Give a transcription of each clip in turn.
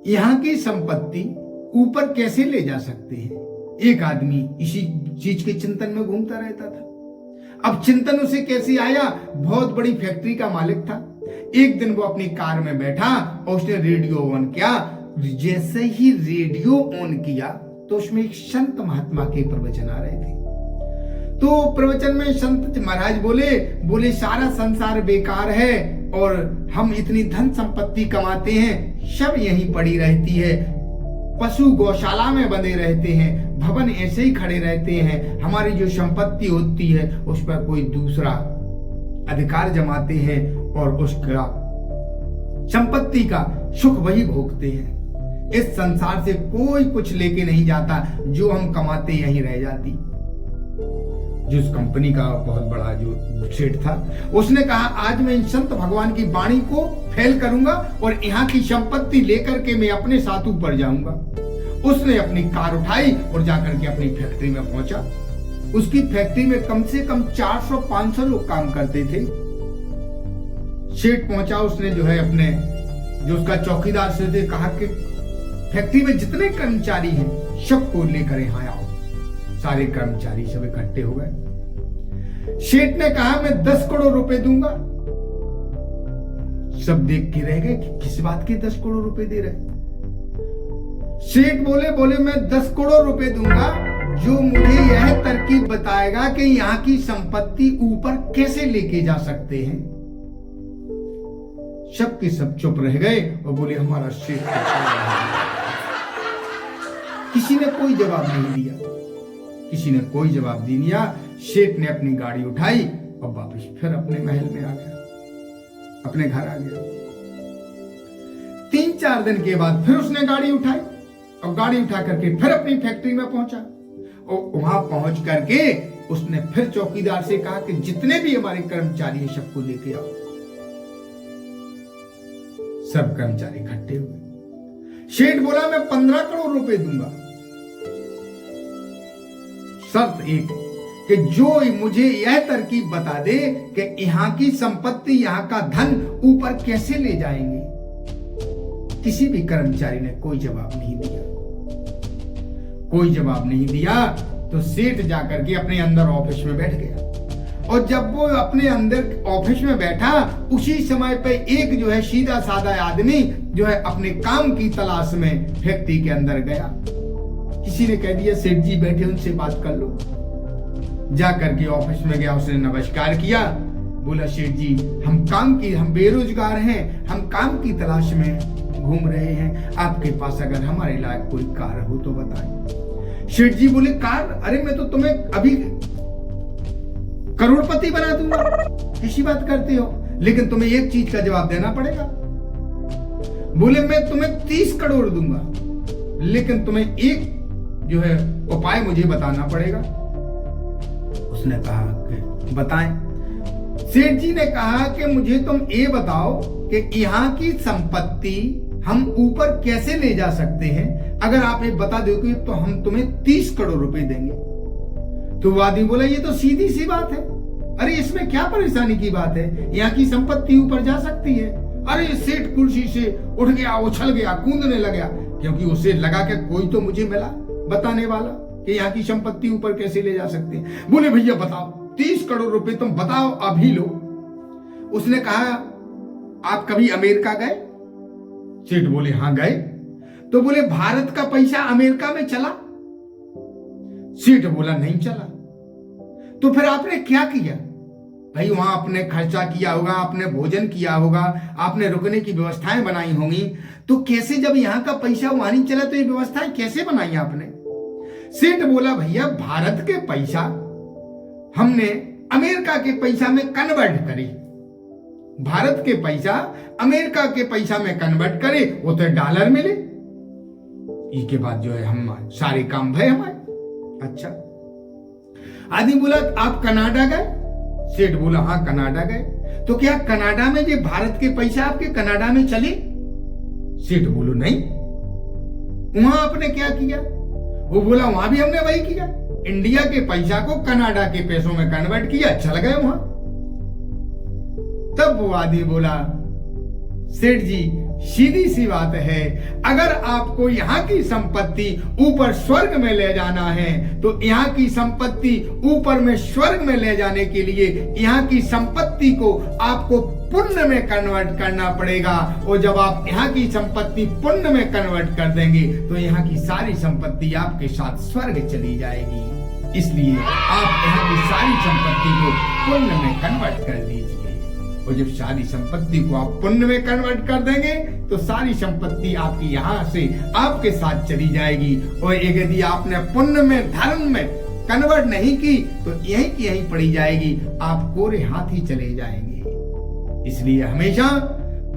यहाँ की संपत्ति ऊपर कैसे ले जा सकते हैं। एक आदमी इसी चीज के चिंतन में घूमता रहता था। अब चिंतन उसे कैसे आया, बहुत बड़ी फैक्ट्री का मालिक था। एक दिन वो अपनी कार में बैठा और उसने रेडियो ऑन किया। जैसे ही रेडियो ऑन किया तो उसमें एक संत महात्मा के प्रवचन आ रहे थे। तो प्रवचन में संत महाराज बोले सारा संसार बेकार है और हम इतनी धन संपत्ति कमाते हैं, सब यहीं पड़ी रहती है, पशु गौशाला में बंधे रहते हैं, भवन ऐसे ही खड़े रहते हैं, हमारी जो संपत्ति होती है उस पर कोई दूसरा अधिकार जमाते हैं और उसका संपत्ति का सुख वही भोगते हैं। इस संसार से कोई कुछ लेके नहीं जाता, जो हम कमाते यहीं रह जाती। जिस कंपनी का बहुत बड़ा जो सेठ था उसने कहा आज मैं इन संत भगवान की वाणी को फैल करूंगा और यहाँ की संपत्ति लेकर के मैं अपने साथ ऊपर जाऊंगा। उसने अपनी कार उठाई और जाकर के अपनी फैक्ट्री में पहुंचा। उसकी फैक्ट्री में कम से कम 400-500 लोग काम करते थे। सेठ पहुंचा, उसने जो है अपने जो उसका चौकीदार से थे कहा कि फैक्ट्री में जितने कर्मचारी हैं सबको लेकर यहाँ आओ। सारे कर्मचारी सब इकट्ठे हो गए। सेठ ने कहा मैं 10 करोड़ रुपए दूंगा। सब देख के रह गए कि किस बात के 10 करोड़ रुपए दे रहे। सेठ बोले मैं 10 करोड़ रुपए दूंगा जो मुझे यह तरकीब बताएगा कि यहाँ की संपत्ति ऊपर कैसे लेके जा सकते हैं। सब के सब चुप रह गए और बोले हमारा सेठ किसी ने कोई जवाब नहीं दिया। किसी ने कोई जवाब नहीं दिया। शेख ने अपनी गाड़ी उठाई और वापस फिर अपने महल में आ गया, अपने घर आ गया। 3-4 दिन के बाद फिर उसने गाड़ी उठाई और गाड़ी उठा करके फिर अपनी फैक्ट्री में पहुंचा और वहां पहुंच करके उसने फिर चौकीदार से कहा कि जितने भी हमारे कर्मचारी हैं सबको लेके आओ। सब कर्मचारी इकट्ठे हुए। शेठ बोला मैं 15 करोड़ रुपए दूंगा, शर्त एक कि जो मुझे यह तरकीब बता दे कि यहाँ की संपत्ति, यहाँ का धन ऊपर कैसे ले जाएंगे। किसी भी कर्मचारी ने कोई जवाब नहीं दिया। कोई जवाब नहीं दिया तो सेठ जाकर के अपने अंदर ऑफिस में बैठ गया और जब वो अपने अंदर ऑफिस में बैठा उसी समय पे एक जो है सीधा साधा आदमी जो है अपने काम की तलाश में फैक्ट्री के अंदर गया। किसी ने कह दिया सेठ जी बैठे, उनसे बात कर लो। जा करके ऑफिस में गया, उसने नमस्कार किया, बोला सेठ जी हम बेरोजगार हैं, हम काम की तलाश में घूम रहे हैं, आपके पास अगर हमारे लायक कोई कार हो तो बताएं। सेठ जी बोले कार? अरे मैं तो तुम्हें अभी करोड़पति बना दूंगा, कैसी बात करते हो, लेकिन तुम्हें एक चीज का जवाब देना पड़ेगा। बोले मैं तुम्हें 30 करोड़ दूंगा लेकिन तुम्हें एक जो है उपाय मुझे बताना पड़ेगा। उसने कहा कि बताएं। सेठ जी ने कहा कि मुझे तुम ये बताओ कि यहाँ की संपत्ति हम ऊपर कैसे ले जा सकते हैं। अगर आप ये बता दोगे तो हम तुम्हें 30 करोड़ रुपए देंगे। तो वो आदमी बोला ये तो सीधी सी बात है, अरे इसमें क्या परेशानी की बात है, यहाँ की संपत्ति ऊपर जा सकती है। अरे सेठ कुर्सी से उठ गया, उछल गया, कूदने लगा, क्योंकि उसे लगा कि कोई तो मुझे मिला बताने वाला कि यहाँ की संपत्ति ऊपर कैसे ले जा सकते हैं। बोले भैया बताओ, 30 करोड़ रुपए तुम बताओ अभी लो। उसने कहा आप कभी अमेरिका गए? सेठ बोले हाँ गए। तो बोले भारत का पैसा अमेरिका में चला? सेठ बोला नहीं चला। तो फिर आपने क्या किया? भाई वहां आपने खर्चा किया होगा, आपने भोजन किया होगा, आपने रुकने की व्यवस्थाएं बनाई होंगी, तो कैसे जब यहाँ का पैसा वहां नहीं चला तो ये व्यवस्थाएं कैसे बनाई आपने? सेठ बोला भैया भारत के पैसा हमने अमेरिका के पैसा में कन्वर्ट करी, भारत के पैसा अमेरिका के पैसा में कन्वर्ट करे, वो तो डॉलर मिले, इसके बाद जो है हम सारे काम भय हमारे। अच्छा। आदमी बोला आप कनाडा गए? सेठ बोला हाँ कनाडा गए। तो क्या कनाडा में जो भारत के पैसा आपके कनाडा में चले? सेठ बोलो नहीं। वहां आपने क्या किया? वो बोला वहां भी हमने वही किया, इंडिया के पैसा को कनाडा के पैसों में कन्वर्ट किया, चल गए वहां। तब वो आदमी बोला सेठ जी सीधी सी बात है, अगर आपको यहाँ की संपत्ति ऊपर स्वर्ग में ले जाना है तो यहाँ की संपत्ति ऊपर में स्वर्ग में ले जाने के लिए यहाँ की संपत्ति को आपको पुण्य में कन्वर्ट करना पड़ेगा। और जब आप यहाँ की संपत्ति पुण्य में कन्वर्ट कर देंगे तो यहाँ की सारी संपत्ति आपके साथ स्वर्ग चली जाएगी। इसलिए आप यहाँ की सारी संपत्ति को पुण्य में कन्वर्ट कर दीजिए। और जब सारी संपत्ति को आप पुण्य में कन्वर्ट कर देंगे तो सारी संपत्ति आपकी यहाँ से आपके साथ चली जाएगी। और यदि आपने पुण्य में धर्म में कन्वर्ट नहीं की तो यहीं की यहीं पड़ी जाएगी, आप कोरे हाथ ही चले जाएंगे। इसलिए हमेशा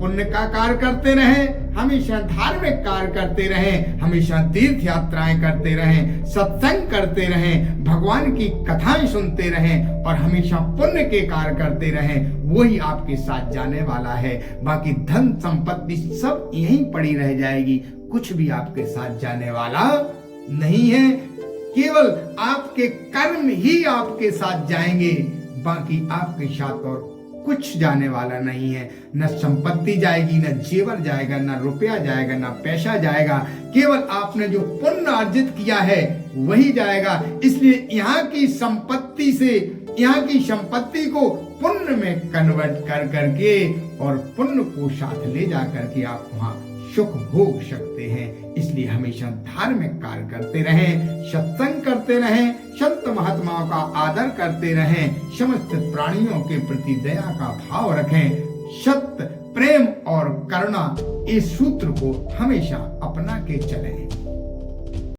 पुण्य का कार्य करते रहें, हमेशा धार्मिक कार्य करते रहें, हमेशा तीर्थ यात्राएं करते रहें, सत्संग करते रहें, भगवान की कथाएं सुनते रहें और हमेशा पुण्य के कार्य करते रहें। वही आपके साथ जाने वाला है। बाकी धन संपत्ति सब यहीं पड़ी रह जाएगी, कुछ भी आपके साथ जाने वाला नहीं है। केवल आपके कर्म ही आपके साथ जाएंगे, बाकी आपके साथ और कुछ जाने वाला नहीं है। न संपत्ति जाएगी, न जेवर जाएगा, न रुपया जाएगा, न पैसा जाएगा। केवल आपने जो पुण्य अर्जित किया है वही जाएगा। इसलिए यहाँ की संपत्ति से, यहाँ की संपत्ति को पुण्य में कन्वर्ट कर करके और पुण्य को साथ ले जा करके आप वहाँ सुख भोग सकते हैं। इसलिए हमेशा धार्मिक कार्य करते रहें, सत्संग करते रहें, संत महात्माओं का आदर करते रहें, समस्त प्राणियों के प्रति दया का भाव रखें, सत्य, प्रेम और करुणा इस सूत्र को हमेशा अपना के चलें।